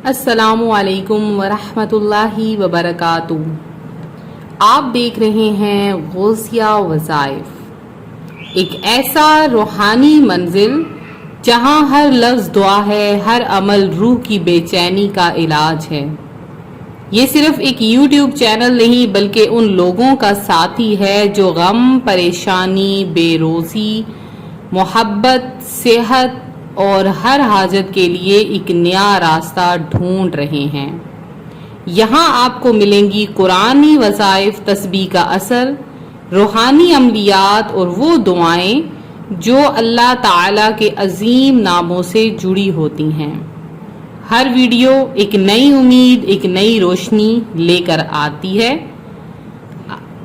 السلام علیکم ورحمۃ اللہ وبرکاتہ۔ آپ دیکھ رہے ہیں غوثیہ وظائف، ایک ایسا روحانی منزل جہاں ہر لفظ دعا ہے، ہر عمل روح کی بے چینی کا علاج ہے۔ یہ صرف ایک یوٹیوب چینل نہیں بلکہ ان لوگوں کا ساتھی ہے جو غم، پریشانی، بے روزی، محبت، صحت اور ہر حاجت کے لیے ایک نیا راستہ ڈھونڈ رہے ہیں۔ یہاں آپ کو ملیں گی قرآنی وظائف، تسبیح کا اثر، روحانی عملیات اور وہ دعائیں جو اللہ تعالیٰ کے عظیم ناموں سے جڑی ہوتی ہیں۔ ہر ویڈیو ایک نئی امید، ایک نئی روشنی لے کر آتی ہے۔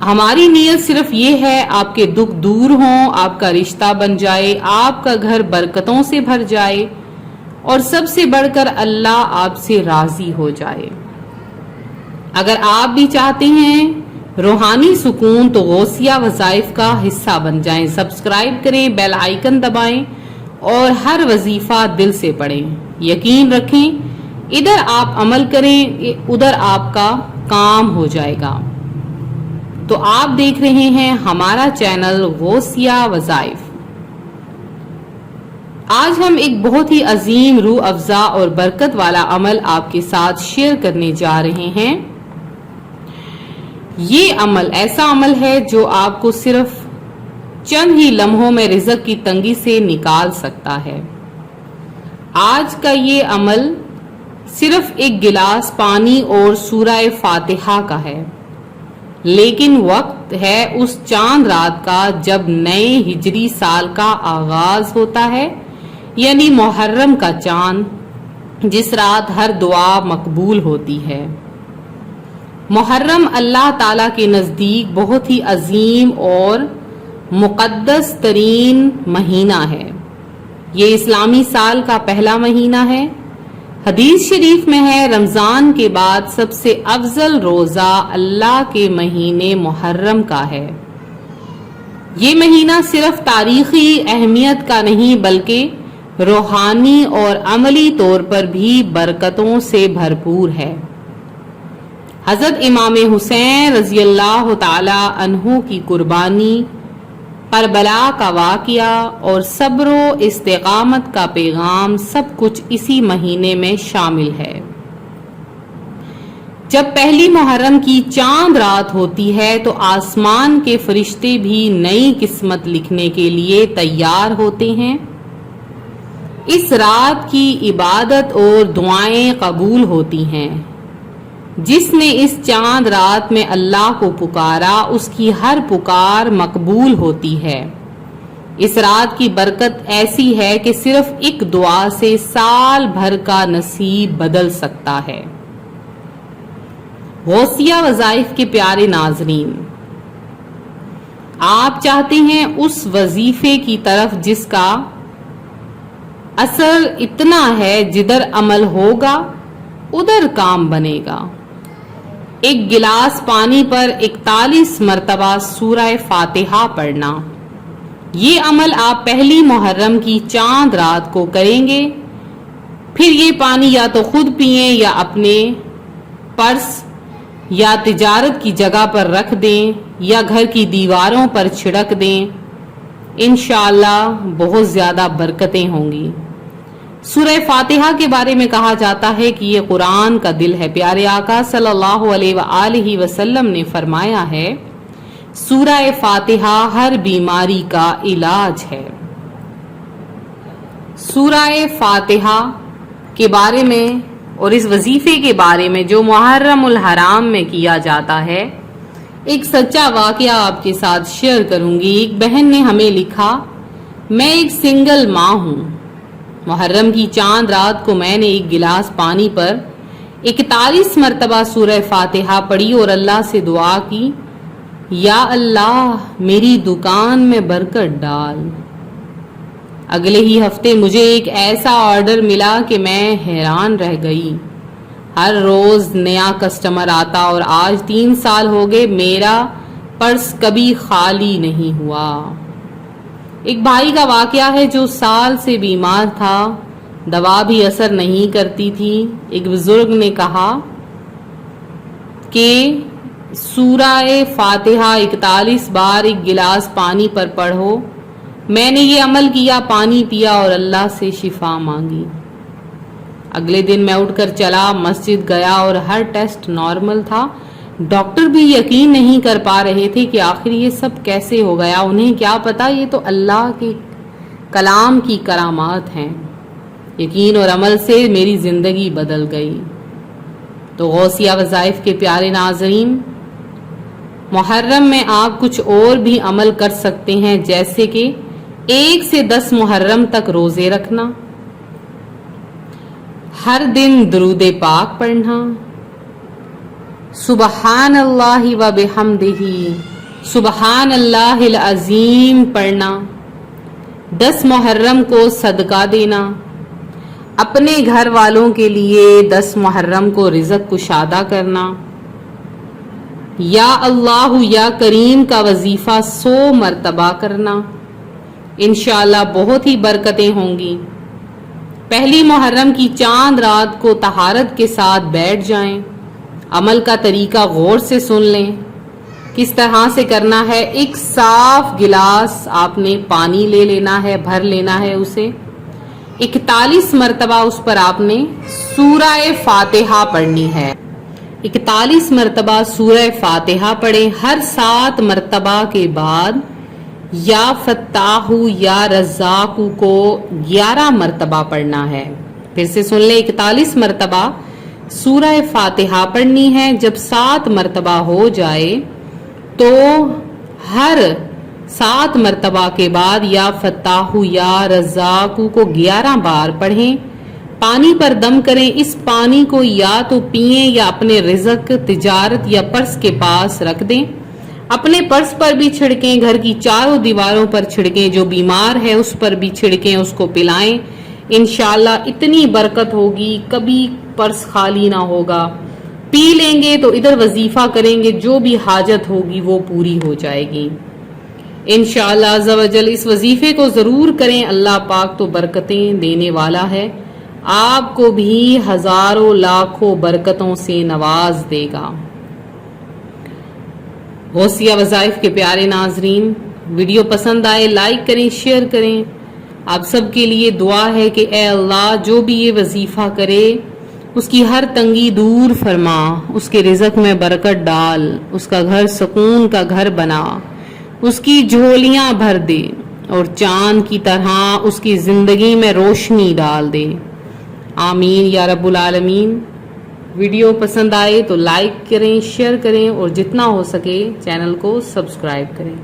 ہماری نیت صرف یہ ہے آپ کے دکھ دور ہوں، آپ کا رشتہ بن جائے، آپ کا گھر برکتوں سے بھر جائے اور سب سے بڑھ کر اللہ آپ سے راضی ہو جائے۔ اگر آپ بھی چاہتے ہیں روحانی سکون تو غوثیہ وظائف کا حصہ بن جائیں۔ سبسکرائب کریں، بیل آئیکن دبائیں اور ہر وظیفہ دل سے پڑھیں۔ یقین رکھیں ادھر آپ عمل کریں ادھر آپ کا کام ہو جائے گا۔ تو آپ دیکھ رہے ہیں ہمارا چینل غوثیہ وظائف۔ آج ہم ایک بہت ہی عظیم، روح افزا اور برکت والا عمل آپ کے ساتھ شیئر کرنے جا رہے ہیں۔ یہ عمل ایسا عمل ہے جو آپ کو صرف چند ہی لمحوں میں رزق کی تنگی سے نکال سکتا ہے۔ آج کا یہ عمل صرف ایک گلاس پانی اور سورہ فاتحہ کا ہے، لیکن وقت ہے اس چاند رات کا جب نئے ہجری سال کا آغاز ہوتا ہے، یعنی محرم کا چاند، جس رات ہر دعا مقبول ہوتی ہے۔ محرم اللہ تعالیٰ کے نزدیک بہت ہی عظیم اور مقدس ترین مہینہ ہے۔ یہ اسلامی سال کا پہلا مہینہ ہے۔ حدیث شریف میں ہے رمضان کے بعد سب سے افضل روزہ اللہ کے مہینے محرم کا ہے۔ یہ مہینہ صرف تاریخی اہمیت کا نہیں بلکہ روحانی اور عملی طور پر بھی برکتوں سے بھرپور ہے۔ حضرت امام حسین رضی اللہ تعالی عنہ کی قربانی، کربلا کا واقعہ اور صبر و استقامت کا پیغام سب کچھ اسی مہینے میں شامل ہے۔ جب پہلی محرم کی چاند رات ہوتی ہے تو آسمان کے فرشتے بھی نئی قسمت لکھنے کے لیے تیار ہوتے ہیں۔ اس رات کی عبادت اور دعائیں قبول ہوتی ہیں۔ جس نے اس چاند رات میں اللہ کو پکارا اس کی ہر پکار مقبول ہوتی ہے۔ اس رات کی برکت ایسی ہے کہ صرف ایک دعا سے سال بھر کا نصیب بدل سکتا ہے۔ غوثیہ وظائف کے پیارے ناظرین، آپ چاہتے ہیں اس وظیفے کی طرف جس کا اثر اتنا ہے جدھر عمل ہوگا ادھر کام بنے گا۔ ایک گلاس پانی پر 41 مرتبہ سورہ فاتحہ پڑھنا۔ یہ عمل آپ پہلی محرم کی چاند رات کو کریں گے، پھر یہ پانی یا تو خود پئیں یا اپنے پرس یا تجارت کی جگہ پر رکھ دیں یا گھر کی دیواروں پر چھڑک دیں۔ انشاءاللہ بہت زیادہ برکتیں ہوں گی۔ سورہ فاتحہ کے بارے میں کہا جاتا ہے کہ یہ قرآن کا دل ہے۔ پیارے آقا صلی اللہ علیہ وآلہ وسلم نے فرمایا ہے سورہ فاتحہ ہر بیماری کا علاج ہے۔ سورہ فاتحہ کے بارے میں اور اس وظیفے کے بارے میں جو محرم الحرام میں کیا جاتا ہے، ایک سچا واقعہ آپ کے ساتھ شیئر کروں گی۔ ایک بہن نے ہمیں لکھا، میں ایک سنگل ماں ہوں۔ محرم کی چاند رات کو میں نے ایک گلاس پانی پر 41 مرتبہ سورہ فاتحہ پڑھی اور اللہ سے دعا کی، یا اللہ میری دکان میں برکت ڈال۔ اگلے ہی ہفتے مجھے ایک ایسا آرڈر ملا کہ میں حیران رہ گئی۔ ہر روز نیا کسٹمر آتا اور آج 3 سال ہو گئے میرا پرس کبھی خالی نہیں ہوا۔ ایک بھائی کا واقعہ ہے جو سال سے بیمار تھا، دوا بھی اثر نہیں کرتی تھی۔ ایک بزرگ نے کہا کہ سورہ فاتحہ 41 بار ایک گلاس پانی پر پڑھو۔ میں نے یہ عمل کیا، پانی پیا اور اللہ سے شفا مانگی۔ اگلے دن میں اٹھ کر چلا، مسجد گیا اور ہر ٹیسٹ نارمل تھا۔ ڈاکٹر بھی یقین نہیں کر پا رہے تھے کہ آخر یہ سب کیسے ہو گیا۔ انہیں کیا پتا، یہ تو اللہ کے کلام کی کرامات ہیں۔ یقین اور عمل سے میری زندگی بدل گئی۔ تو غوثیہ وظائف کے پیارے ناظرین، محرم میں آپ کچھ اور بھی عمل کر سکتے ہیں، جیسے کہ 1 سے 10 محرم تک روزے رکھنا، ہر دن درود پاک پڑھنا، سبحان اللہ و بحمدہ، سبحان اللہ العظیم پڑھنا، 10 محرم کو صدقہ دینا، اپنے گھر والوں کے لیے 10 محرم کو رزق کشادہ کرنا، یا اللہ یا کریم کا وظیفہ 100 مرتبہ کرنا۔ انشاءاللہ بہت ہی برکتیں ہوں گی۔ پہلی محرم کی چاند رات کو طہارت کے ساتھ بیٹھ جائیں، عمل کا طریقہ غور سے سن لیں۔ کس طرح سے کرنا ہے، ایک صاف گلاس آپ نے پانی لے لینا ہے، بھر لینا ہے اسے، 41 مرتبہ اس پر آپ نے سورہ فاتحہ پڑھنی ہے۔ 41 مرتبہ سورہ فاتحہ پڑھیں۔ ہر 7 مرتبہ کے بعد یا فتاح یا رزاق کو 11 مرتبہ پڑھنا ہے۔ پھر سے سن لیں، 41 مرتبہ سورہ فاتحہ پڑھنی ہے۔ جب 7 مرتبہ ہو جائے تو ہر 7 مرتبہ کے بعد یا فتاح یا رزاق کو 11 بار پڑھیں۔ پانی پر دم کریں، اس پانی کو یا تو پئیں یا اپنے رزق، تجارت یا پرس کے پاس رکھ دیں۔ اپنے پرس پر بھی چھڑکیں، گھر کی چاروں دیواروں پر چھڑکیں، جو بیمار ہے اس پر بھی چھڑکیں، اس کو پلائیں۔ انشاءاللہ اتنی برکت ہوگی، کبھی پرس خالی نہ ہوگا۔ پی لیں گے تو ادھر وظیفہ کریں گے، جو بھی حاجت ہوگی وہ پوری ہو جائے گی انشاءاللہ عز و جل۔ اس وظیفے کو ضرور کریں، اللہ پاک تو برکتیں دینے والا ہے، آپ کو بھی ہزاروں لاکھوں برکتوں سے نواز دے گا۔ غوثیہ وظائف کے پیارے ناظرین، ویڈیو پسند آئے لائک کریں، شیئر کریں۔ آپ سب کے لیے دعا ہے کہ اے اللہ، جو بھی یہ وظیفہ کرے اس کی ہر تنگی دور فرما، اس کے رزق میں برکت ڈال، اس کا گھر سکون کا گھر بنا، اس کی جھولیاں بھر دے اور چاند کی طرح اس کی زندگی میں روشنی ڈال دے۔ آمین یا رب العالمین۔ ویڈیو پسند آئے تو لائک کریں، شیئر کریں اور جتنا ہو سکے چینل کو سبسکرائب کریں۔